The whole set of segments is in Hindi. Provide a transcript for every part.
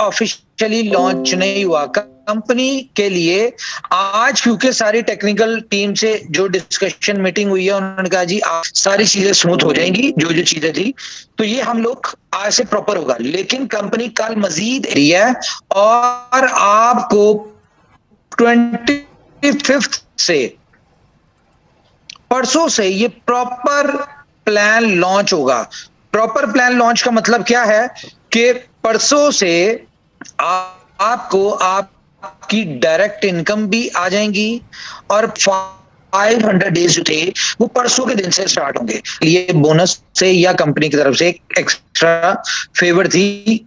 ऑफिशियली लॉन्च नहीं हुआ कंपनी के लिए। आज क्योंकि सारी टेक्निकल टीम से जो डिस्कशन मीटिंग हुई है, उन्होंने कहा जी सारी चीजें स्मूथ हो जाएंगी, जो जो चीजें थी, तो ये हम लोग आज से प्रॉपर होगा। लेकिन कंपनी कल मजीद है और आपको 25 से, परसों से ये प्रॉपर प्लान लॉन्च होगा। प्रॉपर प्लान लॉन्च का मतलब क्या है कि परसों से आपको आपकी डायरेक्ट इनकम भी आ जाएंगी और 500 डेज जो थे वो परसों के दिन से स्टार्ट होंगे। ये बोनस से या कंपनी की तरफ से एक एक्स्ट्रा फेवर थी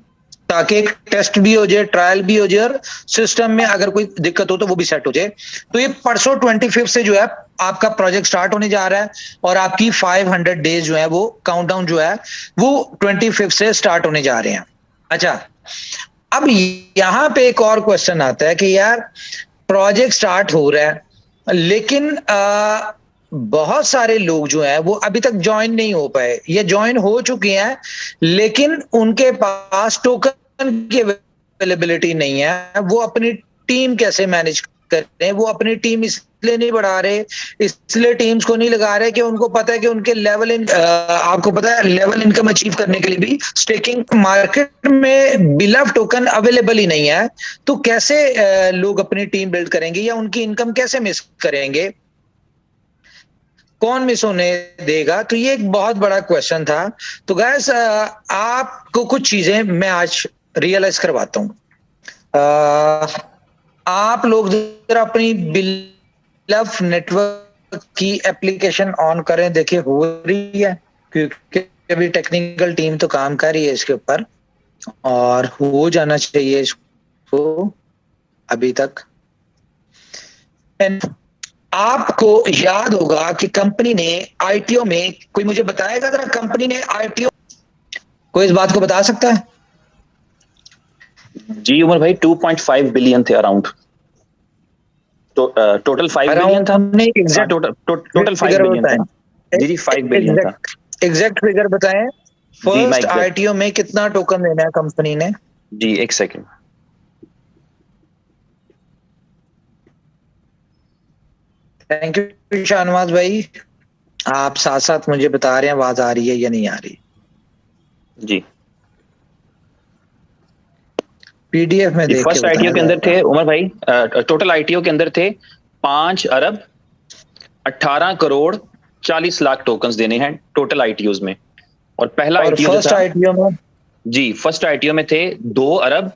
ताकि एक टेस्ट भी हो जाए, ट्रायल भी हो जाए और सिस्टम में अगर कोई दिक्कत हो तो वो भी सेट हो जाए। तो ये परसों 25 से जो है आपका प्रोजेक्ट स्टार्ट होने जा रहा है और आपकी 500 डेज जो है वो काउंटडाउन जो है वो 25 से स्टार्ट होने जा रहे हैं। अच्छा, अब यहां पे एक और क्वेश्चन आता है कि यार प्रोजेक्ट स्टार्ट हो रहा है लेकिन बहुत सारे लोग जो हैं वो अभी तक ज्वाइन नहीं हो पाए या ज्वाइन हो चुके हैं लेकिन उनके पास टोकन की अवेलेबिलिटी नहीं है। वो अपनी टीम कैसे मैनेज कर रहे हैं? वो अपनी टीम इसलिए नहीं बढ़ा रहे, इसलिए टीम्स को नहीं लगा रहे कि उनको पता है कि उनके लेवल आपको पता है लेवल इनकम अचीव करने के लिए भी स्टेकिंग मार्केट में बिलव टोकन अवेलेबल ही नहीं है। तो कैसे लोग अपनी टीम बिल्ड करेंगे या उनकी इनकम कैसे मिस करेंगे? कौन मिस होने देगा? तो ये एक बहुत बड़ा क्वेश्चन था। तो गाइस आपको कुछ चीजें मैं आज रियलाइज करवाता हूं। आप लोग जरा अपनी बिलव नेटवर्क की एप्लीकेशन ऑन करें, देखिए हो रही है, क्योंकि अभी टेक्निकल टीम तो काम कर रही है इसके ऊपर और हो जाना चाहिए इसको अभी तक। आपको याद होगा कि कंपनी ने आईटीओ में, कोई मुझे बताएगा जरा, कंपनी ने आईटीओ, कोई इस बात को बता सकता है? जी उमर भाई 2.5 बिलियन थे अराउंड। तो टोटल 5 बिलियन था। टोटल 5 बिलियन था। जी 5 बिलियन था। एग्जैक्ट फिगर बताएं। फर्स्ट आईटीओ में कितना टोकन देना है कंपनी ने? जी एक सेकेंड। थैंक यू शाहनवाज भाई, आप साथ साथ मुझे बता रहे हैं आवाज आ रही है या नहीं आ रही? जी पीडीएफ में देख के फर्स्ट आईटीओ के अंदर थे उमर भाई, टोटल आईटीओ के अंदर थे 5 अरब 18 करोड़ 40 लाख टोकन्स देने हैं टोटल आईटीओज में। और पहला आईटीओ फर्स्ट आईटीओ में, जी फर्स्ट आईटीओ में थे 2 अरब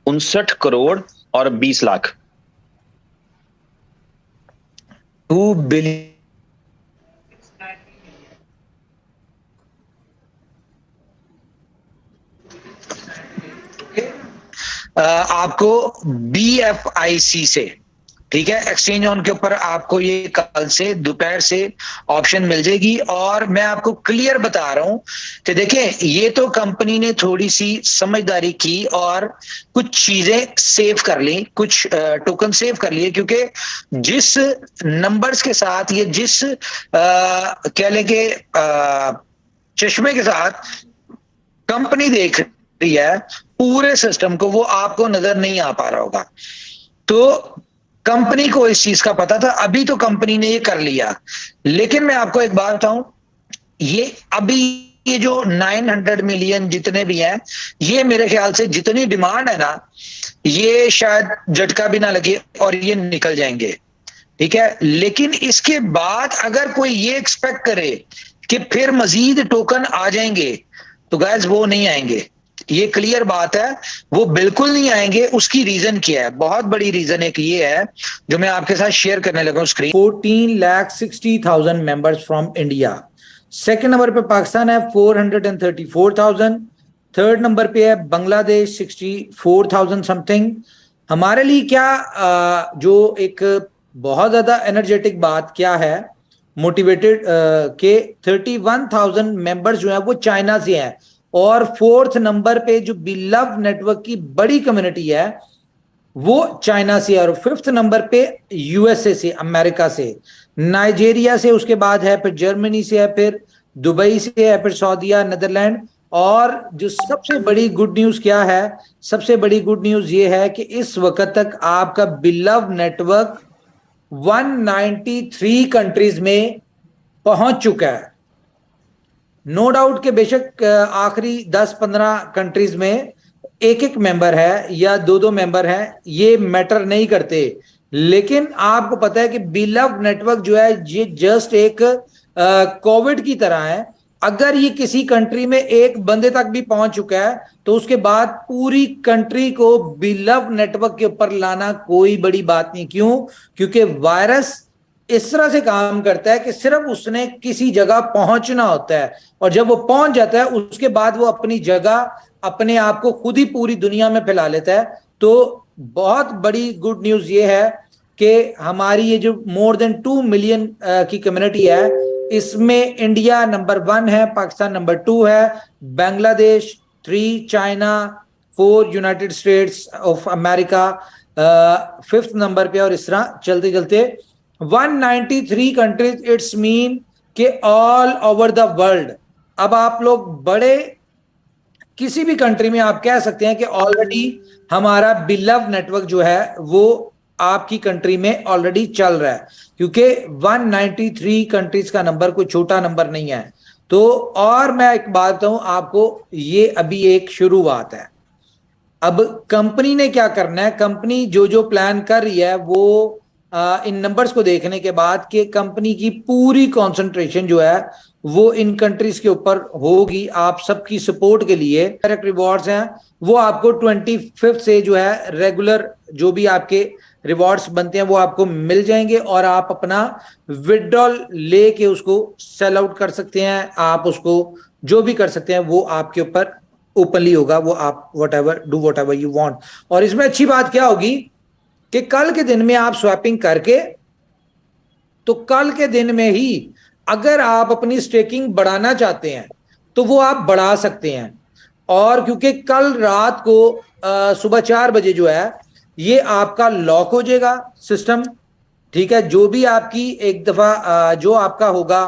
59 करोड़ और 20 लाख। 2 बिलियन आपको BFIC से, ठीक है, एक्सचेंज ऑन के ऊपर आपको ये कल से दोपहर से ऑप्शन मिल जाएगी। और मैं आपको क्लियर बता रहा हूं कि देखें, ये तो कंपनी ने थोड़ी सी समझदारी की और कुछ चीजें सेव कर ली, कुछ टोकन सेव कर लिए, क्योंकि जिस नंबर्स के साथ ये जिस कह लें कि चश्मे के साथ कंपनी देख रही है पूरे सिस्टम को, वो आपको नजर नहीं आ पा रहा होगा। तो कंपनी को इस चीज का पता था, अभी तो कंपनी ने ये कर लिया। लेकिन मैं आपको एक बात बताऊं, ये अभी ये जो 900 मिलियन जितने भी हैं, ये मेरे ख्याल से जितनी डिमांड है ना, ये शायद झटका भी ना लगे और ये निकल जाएंगे, ठीक है। लेकिन इसके बाद अगर कोई ये एक्सपेक्ट करे कि फिर मजीद टोकन आ जाएंगे, तो गाइस वो नहीं आएंगे, ये क्लियर बात है, वो बिल्कुल नहीं आएंगे। उसकी रीजन क्या है? बहुत बड़ी रीजन एक ये है जो मैं आपके साथ शेयर करने लगा हूं screen. 14,60,000 members from India. Second number पे पाकिस्तान है 434,000। थर्ड नंबर पे है बांग्लादेश 64,000 समथिंग। हमारे लिए क्या जो एक बहुत ज्यादा एनर्जेटिक बात क्या है, मोटिवेटेड के 31,000 मेंबर्स जो है वो चाइना से हैं। और फोर्थ नंबर पे जो बिलव नेटवर्क की बड़ी कम्युनिटी है वो चाइना से है। और फिफ्थ नंबर पे यूएसए से, अमेरिका से, नाइजीरिया से, उसके बाद है फिर जर्मनी से है, फिर दुबई से है, फिर सऊदीया, नीदरलैंड और जो सबसे बड़ी गुड न्यूज क्या है, सबसे बड़ी गुड न्यूज ये है कि इस वक्त तक आपका बिलव नेटवर्क 193 कंट्रीज में पहुंच चुका है। नो डाउट के बेशक आखिरी 10-15 कंट्रीज में एक एक मेंबर है या दो दो मेंबर हैं, ये मैटर नहीं करते, लेकिन आपको पता है कि बिलव नेटवर्क जो है ये जस्ट एक कोविड की तरह है। अगर ये किसी कंट्री में एक बंदे तक भी पहुंच चुका है तो उसके बाद पूरी कंट्री को बिलव नेटवर्क के ऊपर लाना कोई बड़ी बात नहीं। क्यों? क्योंकि वायरस इस तरह से काम करता है कि सिर्फ उसने किसी जगह पहुंचना होता है, और जब वो पहुंच जाता है उसके बाद वो अपनी जगह, अपने आप को खुद ही पूरी दुनिया में फैला लेता है। तो बहुत बड़ी गुड न्यूज ये है कि हमारी ये जो मोर देन 2 मिलियन की कम्युनिटी है, इसमें इंडिया नंबर 1 है, पाकिस्तान नंबर 2 है, Bangladesh 3, China 4, United states of America 5th number पे, और इस तरह चलते चलते 193 कंट्रीज। इट्स मीन कि ऑल ओवर द वर्ल्ड। अब आप लोग बड़े किसी भी कंट्री में आप कह सकते हैं कि ऑलरेडी हमारा बिलव नेटवर्क जो है वो आपकी कंट्री में ऑलरेडी चल रहा है, क्योंकि 193 कंट्रीज का नंबर कोई छोटा नंबर नहीं है। तो और मैं एक बात बताऊं आपको, ये अभी एक शुरुआत है। अब कंपनी ने क्या करना है, कंपनी जो जो प्लान कर रही है वो इन नंबर्स को देखने के बाद कि कंपनी की पूरी कंसंट्रेशन जो है वो इन कंट्रीज के ऊपर होगी। आप सबकी सपोर्ट के लिए डायरेक्ट रिवॉर्ड्स हैं वो आपको 25 से जो है रेगुलर जो भी आपके रिवॉर्ड्स बनते हैं वो आपको मिल जाएंगे, और आप अपना विड्रॉल लेके उसको सेल आउट कर सकते हैं। आप उसको जो भी कर सकते हैं वो आपके ऊपर ओपनली होगा, वो आप वट एवर यू वांट। और इसमें अच्छी बात क्या होगी कि कल के दिन में आप स्वैपिंग करके, तो कल के दिन में ही अगर आप अपनी स्टेकिंग बढ़ाना चाहते हैं तो वो आप बढ़ा सकते हैं। और क्योंकि कल रात को सुबह 4 बजे जो है ये आपका लॉक हो जाएगा सिस्टम, ठीक है। जो भी आपकी एक दफा जो आपका होगा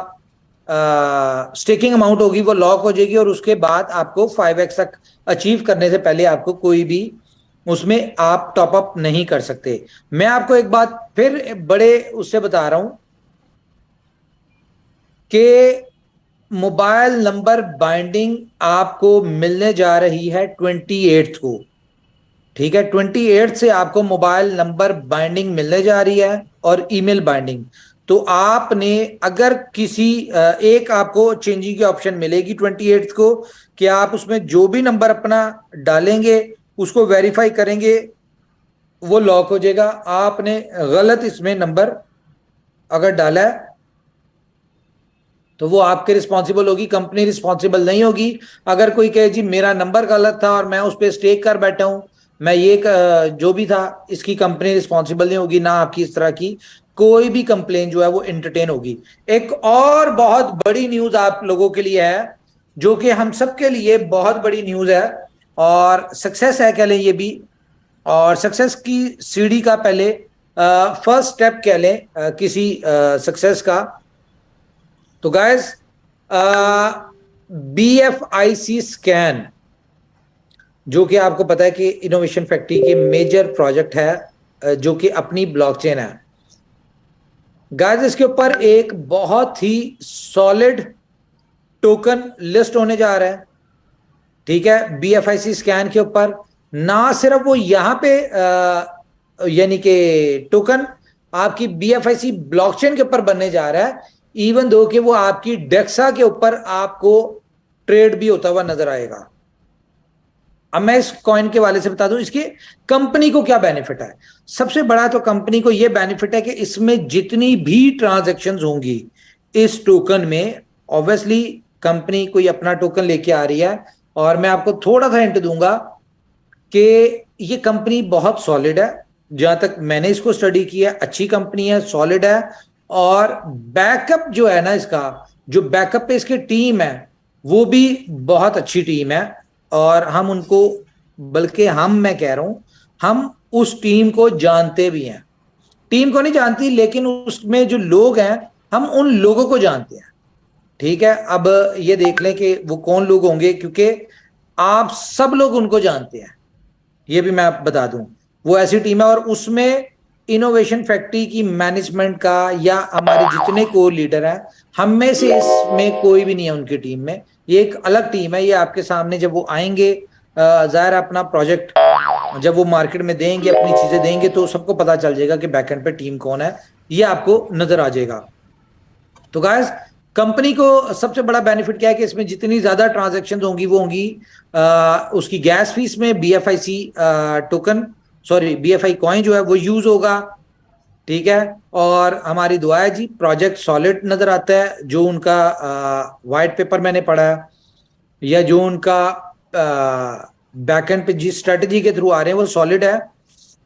स्टेकिंग अमाउंट होगी वो लॉक हो जाएगी, और उसके बाद आपको 5x तक अचीव करने से पहले आपको कोई भी उसमें आप टॉप अप नहीं कर सकते। मैं आपको एक बात फिर बड़े उससे बता रहा हूं कि मोबाइल नंबर बाइंडिंग आपको मिलने जा रही है 28 को, ठीक है। 28 से आपको मोबाइल नंबर बाइंडिंग मिलने जा रही है और ईमेल बाइंडिंग। तो आपने अगर किसी एक आपको चेंजिंग की ऑप्शन मिलेगी 28 को कि आप उसमें जो भी नंबर अपना डालेंगे उसको वेरीफाई करेंगे वो लॉक हो जाएगा। आपने गलत इसमें नंबर अगर डाला है तो वो आपके रिस्पॉन्सिबल होगी, कंपनी रिस्पॉन्सिबल नहीं होगी। अगर कोई कहे जी मेरा नंबर गलत था और मैं उस पर स्टेक कर बैठा हूं, मैं ये जो भी था, इसकी कंपनी रिस्पॉन्सिबल नहीं होगी, ना आपकी इस तरह की कोई भी कंप्लेन जो है वो एंटरटेन होगी। एक और बहुत बड़ी न्यूज आप लोगों के लिए है, जो कि हम सबके लिए बहुत बड़ी न्यूज है और सक्सेस है कह लें ये भी, और सक्सेस की सीढ़ी का पहले फर्स्ट स्टेप कह लें किसी सक्सेस का। तो गाइस BFIC स्कैन, जो कि आपको पता है कि इनोवेशन फैक्ट्री के मेजर प्रोजेक्ट है जो कि अपनी ब्लॉकचेन है। गाइस इसके ऊपर एक बहुत ही सॉलिड टोकन लिस्ट होने जा रहा है, ठीक है। BFIC स्कैन के ऊपर ना सिर्फ वो यहां पे यानी कि टोकन आपकी BFIC ब्लॉकचेन के ऊपर बनने जा रहा है, इवन दो कि वो आपकी डेक्सा के ऊपर आपको ट्रेड भी होता हुआ नजर आएगा। अब मैं इस कॉइन के वाले से बता दूं इसके कंपनी को क्या बेनिफिट है। सबसे बड़ा तो कंपनी को यह बेनिफिट है कि इसमें जितनी भी ट्रांजैक्शंस होंगी इस टोकन में, ऑब्वियसली कंपनी कोई अपना टोकन लेके आ रही है, और मैं आपको थोड़ा सा हिंट दूंगा कि ये कंपनी बहुत सॉलिड है। जहां तक मैंने इसको स्टडी किया, अच्छी कंपनी है, सॉलिड है, और बैकअप जो है ना इसका, जो बैकअप पे इसकी टीम है वो भी बहुत अच्छी टीम है। और हम उनको, बल्कि मैं कह रहा हूं हम उस टीम को जानते भी हैं। टीम को नहीं जानती लेकिन उसमें जो लोग हैं हम उन लोगों को जानते हैं, ठीक है, अब ये देख लें कि वो कौन लोग होंगे, क्योंकि आप सब लोग उनको जानते हैं, ये भी मैं आप बता दूं। वो ऐसी टीम है और उसमें इनोवेशन फैक्ट्री की मैनेजमेंट का या हमारे जितने को लीडर हैं, हम में से इसमें कोई भी नहीं है उनकी टीम में। ये एक अलग टीम है। ये आपके सामने जब वो आएंगे, जाहिर अपना प्रोजेक्ट जब वो मार्केट में देंगे, अपनी चीजें देंगे, तो सबको पता चल जाएगा कि बैकएंड पे टीम कौन है, ये आपको नजर आ जाएगा। तो गाइस, कंपनी को सबसे बड़ा बेनिफिट क्या है कि इसमें जितनी ज्यादा ट्रांजैक्शन होंगी वो होंगी उसकी गैस फीस में BFIC token, sorry BFI coin जो है वो यूज होगा। ठीक है, और हमारी दुआ है जी, प्रोजेक्ट सॉलिड नजर आता है। जो उनका वाइट पेपर मैंने पढ़ा है या जो उनका बैकएंड पे जिस स्ट्रेटजी के थ्रू आ रहे हैं वो सॉलिड है।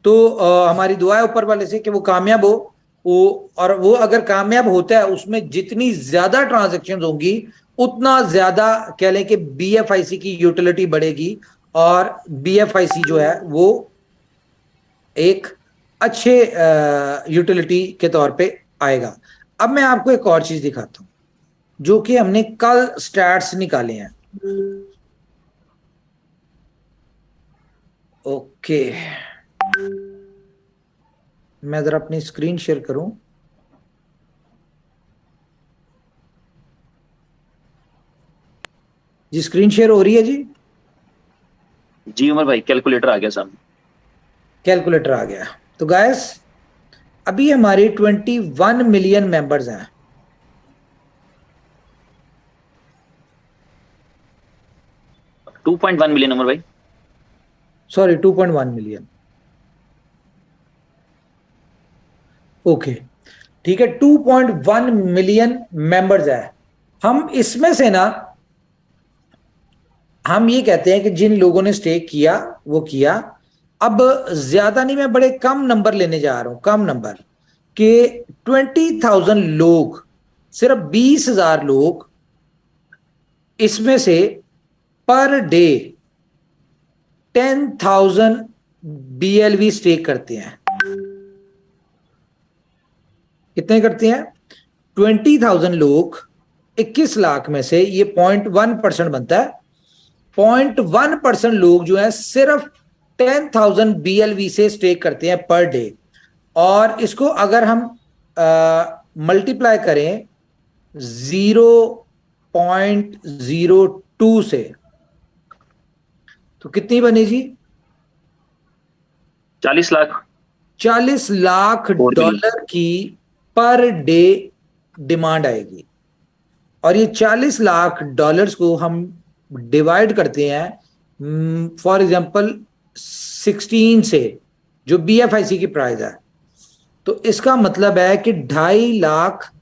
तो हमारी दुआ है ऊपर वाले से कि वो कामयाब हो। और वो अगर कामयाब होता है, उसमें जितनी ज्यादा ट्रांजैक्शन होंगी उतना ज्यादा कह लें कि BFIC की यूटिलिटी बढ़ेगी और BFIC जो है वो एक अच्छे यूटिलिटी के तौर पे आएगा। अब मैं आपको एक और चीज दिखाता हूं जो कि हमने कल स्टैट्स निकाले हैं। ओके, मैं जरा अपनी स्क्रीन शेयर करूं। जी स्क्रीन शेयर हो रही है जी? जी उमर भाई, कैलकुलेटर आ गया सामने। कैलकुलेटर आ गया। तो गाइस, अभी हमारे 21 मिलियन मेंबर्स हैं। 2.1 मिलियन उमर भाई। Sorry, 2.1 million. ओके, ठीक है, 2.1 मिलियन मेंबर्स है। हम इसमें से ना, हम ये कहते हैं कि जिन लोगों ने स्टेक किया वो किया। अब ज्यादा नहीं, मैं बड़े कम नंबर लेने जा रहा हूं, कम नंबर कि 20,000 लोग, सिर्फ 20,000 लोग इसमें से पर डे 10,000 BLV स्टेक करते हैं। कितने करते हैं? 20,000 लोग 21 लाख में से, ये 0.1% बनता है। 0.1% लोग जो है सिर्फ 10,000 BLV से स्टेक करते हैं पर डे। और इसको अगर हम मल्टीप्लाई करें 0.02 से, तो कितनी बनी जी? 40 लाख। 40 लाख डॉलर की पर डे डिमांड आएगी। और ये 40 लाख डॉलर्स को हम डिवाइड करते हैं फॉर एग्जांपल 16 से, जो BFIC की प्राइस है, तो इसका मतलब है कि 2.5 लाख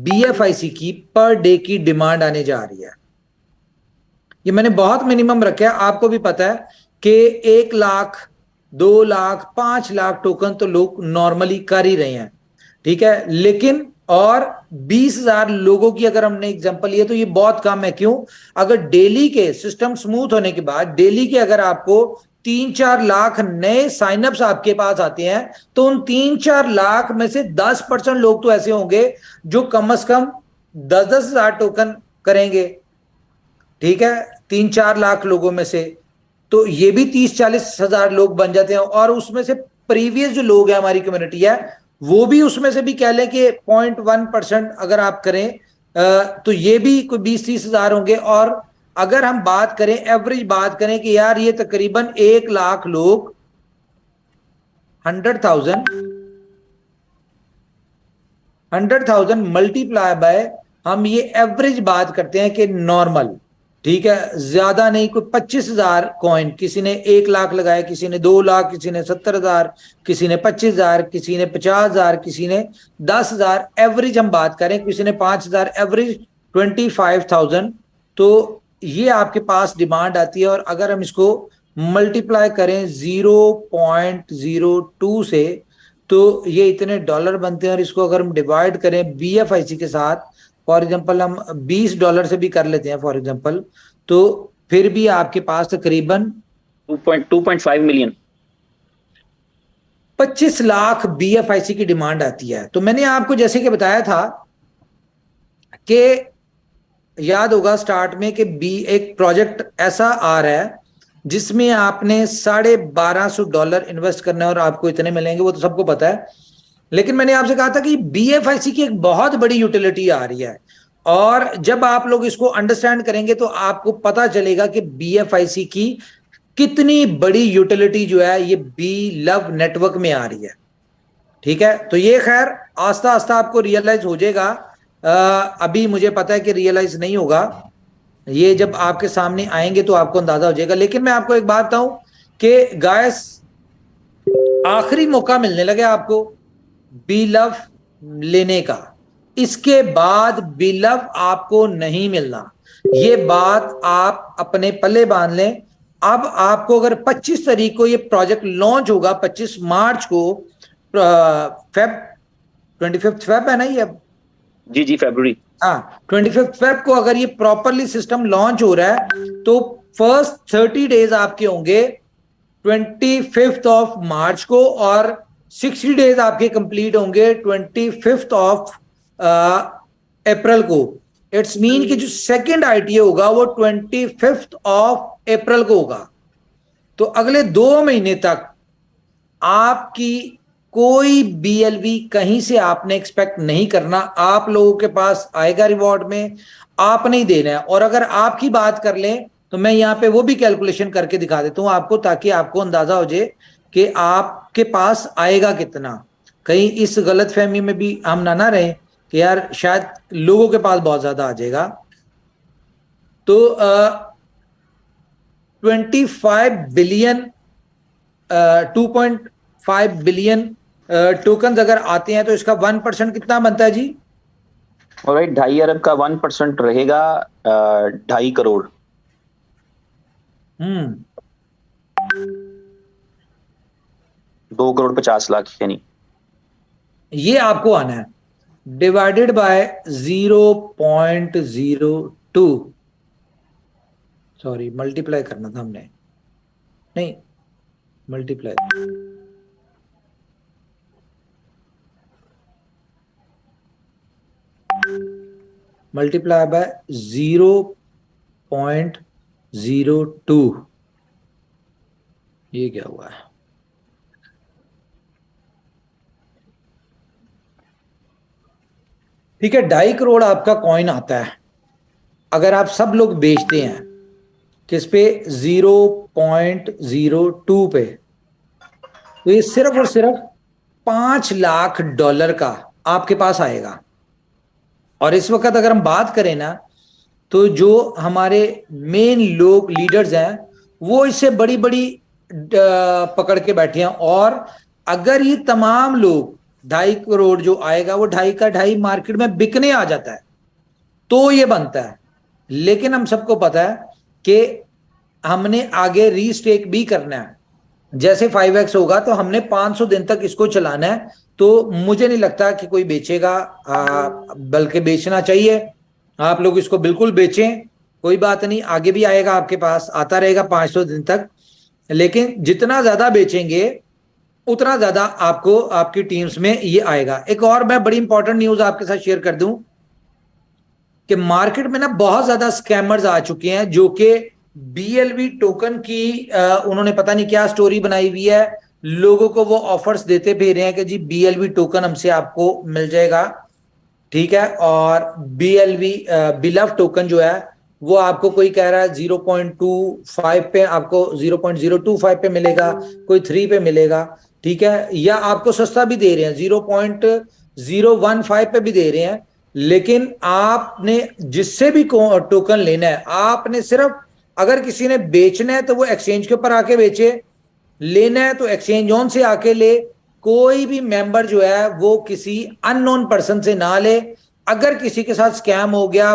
BFIC की पर डे की डिमांड आने जा रही है। ये मैंने बहुत मिनिमम रखा है, आपको भी पता है कि 1 लाख 2 लाख 5 लाख टोकन तो लोग नॉर्मली कर ही रहे हैं। ठीक है, लेकिन और 20,000 लोगों की अगर हमने एग्जांपल लिए तो ये बहुत कम है। क्यों? अगर डेली के सिस्टम स्मूथ होने के बाद डेली के अगर आपको 3-4 लाख नए साइनअप्स आपके पास आते हैं, तो उन 3-4 लाख में से 10% लोग तो ऐसे होंगे जो कम से कम 10-10 हजार टोकन करेंगे। ठीक है, 3-4 लाख लोगों में से तो ये भी 30-40 हजार लोग बन जाते हैं। और उसमें से प्रीवियस जो लोग हैं, हमारी कम्युनिटी है, वो भी उसमें से भी कह लें कि 0.1% अगर आप करें तो ये भी कोई 20-30 हजार होंगे। और अगर हम बात करें, एवरेज बात करें कि यार ये तकरीबन 1 लाख लोग 100,000 मल्टीप्लाई बाय, हम ये एवरेज बात करते हैं कि नॉर्मल, ठीक है, ज्यादा नहीं, कोई 25,000 कॉइन, किसी ने 1 लाख लगाया, किसी ने 2 लाख, किसी ने 70,000, किसी ने 25,000, किसी ने 50,000, किसी ने 10,000, एवरेज हम बात करें, किसी ने 5,000, एवरेज 25,000। तो ये आपके पास डिमांड आती है। और अगर हम इसको मल्टीप्लाई करें 0.02 से, तो ये इतने डॉलर बनते हैं। और इसको अगर हम डिवाइड करें BFIC के साथ, फॉर एग्जांपल हम $20 से भी कर लेते हैं फॉर एग्जांपल, तो फिर भी आपके पास तकरीबन 2.5 मिलियन 25 लाख BFIC की डिमांड आती है। तो मैंने आपको जैसे कि बताया था कि याद होगा स्टार्ट में कि बी एक प्रोजेक्ट ऐसा आ रहा है जिसमें आपने $1250 इन्वेस्ट करना है और आपको इतने मिलेंगे, वो तो सबको पता है। लेकिन मैंने आपसे कहा था कि BFIC की एक बहुत बड़ी यूटिलिटी आ रही है, और जब आप लोग इसको अंडरस्टैंड करेंगे तो आपको पता चलेगा कि BFIC की कितनी बड़ी यूटिलिटी जो है ये बी लव नेटवर्क में आ रही है। ठीक है, तो ये खैर आस्ता आस्ता आपको रियलाइज हो जाएगा। अभी मुझे पता है कि रियलाइज नहीं होगा, ये जब आपके सामने आएंगे तो आपको अंदाजा हो जाएगा। लेकिन मैं आपको एक बात बताऊं कि गाइस, आखिरी मौका मिलने लगे आपको बी लव लेने का, इसके बाद बी लव आपको नहीं मिलना, ये बात आप अपने पल्ले बांध लें। अब आपको अगर 25 तारीख को ये प्रोजेक्ट लॉन्च होगा, 25 मार्च को, फेब 25 फेब है ना ये, जी जी फरवरी, हाँ 25 फेब को अगर ये प्रॉपरली सिस्टम लॉन्च हो रहा है तो फर्स्ट 30 डेज आपके होंगे 25 ऑफ मार्च को, और 60 डेज आपके कंप्लीट होंगे 25 ऑफ अप्रैल को। इट्स मीन कि जो सेकंड ITA होगा वो 25 ऑफ अप्रैल को होगा। तो अगले 2 महीने तक आपकी कोई BLV कहीं से आपने एक्सपेक्ट नहीं करना, आप लोगों के पास आएगा रिवॉर्ड में, आप नहीं देना है। और अगर आपकी बात कर लें तो मैं यहां पे वो भी कैलकुलेशन करके दिखा देता हूं आपको, ताकि आपको अंदाजा हो जाए कि आपके पास आएगा कितना। कहीं इस गलत फहमी में भी हम ना रहे कि यार शायद लोगों के पास बहुत ज्यादा आ जाएगा। तो 25 बिलियन 2.5 बिलियन टोकन अगर आते हैं तो इसका 1% कितना बनता है जी? और भाई 2.5 अरब का 1% रहेगा 2.5 करोड़। 2 करोड़ 50 लाख यानी ये आपको आना है डिवाइडेड बाय 0.02, सॉरी मल्टीप्लाई करना था हमने, नहीं मल्टीप्लाई, मल्टीप्लाई बाय 0.02, ये क्या हुआ है? ठीक है, 2.5 करोड़ आपका कॉइन आता है अगर आप सब लोग बेचते हैं किस पे? 0.02 पे। तो ये सिर्फ और सिर्फ $5 लाख का आपके पास आएगा। और इस वक्त अगर हम बात करें ना, तो जो हमारे मेन लोग लीडर्स हैं वो इससे बड़ी बड़ी पकड़ के बैठे हैं, और अगर ये तमाम लोग 2.5 करोड़ जो आएगा वो 2.5 का 2.5 मार्केट में बिकने आ जाता है तो ये बनता है। लेकिन हम सबको पता है कि हमने आगे रीस्टेक भी करना है, जैसे 5x होगा तो हमने 500 दिन तक इसको चलाना है। तो मुझे नहीं लगता कि कोई बेचेगा, बल्कि बेचना चाहिए। आप लोग इसको बिल्कुल बेचें, कोई बात नहीं, आगे भी आएगा, आपके पास आता रहेगा 500 दिन तक। लेकिन जितना ज्यादा बेचेंगे उतना ज्यादा आपको आपकी टीम्स में ये आएगा। एक और मैं बड़ी इंपॉर्टेंट न्यूज आपके साथ शेयर कर दूं कि मार्केट में ना बहुत ज्यादा स्कैमर्स आ चुके हैं जो कि BLV टोकन की उन्होंने पता नहीं क्या स्टोरी बनाई हुई है, लोगों को वो ऑफर्स देते फिर रहे हैं कि जी BLV टोकन हमसे आपको मिल जाएगा। ठीक है, और BLV बिलव टोकन जो है वो आपको कोई कह रहा है 0.25 पे, आपको 0.025 पे मिलेगा, कोई 3 पे मिलेगा। ठीक है, या आपको सस्ता भी दे रहे हैं, 0.015 पे भी दे रहे हैं। लेकिन आपने जिससे भी टोकन लेना है, आपने सिर्फ अगर किसी ने बेचना है तो वो एक्सचेंज के ऊपर आके बेचे, लेना है तो एक्सचेंज ऑन से आके ले। कोई भी मेंबर जो है वो किसी अननोन पर्सन से ना ले। अगर किसी के साथ स्कैम हो गया,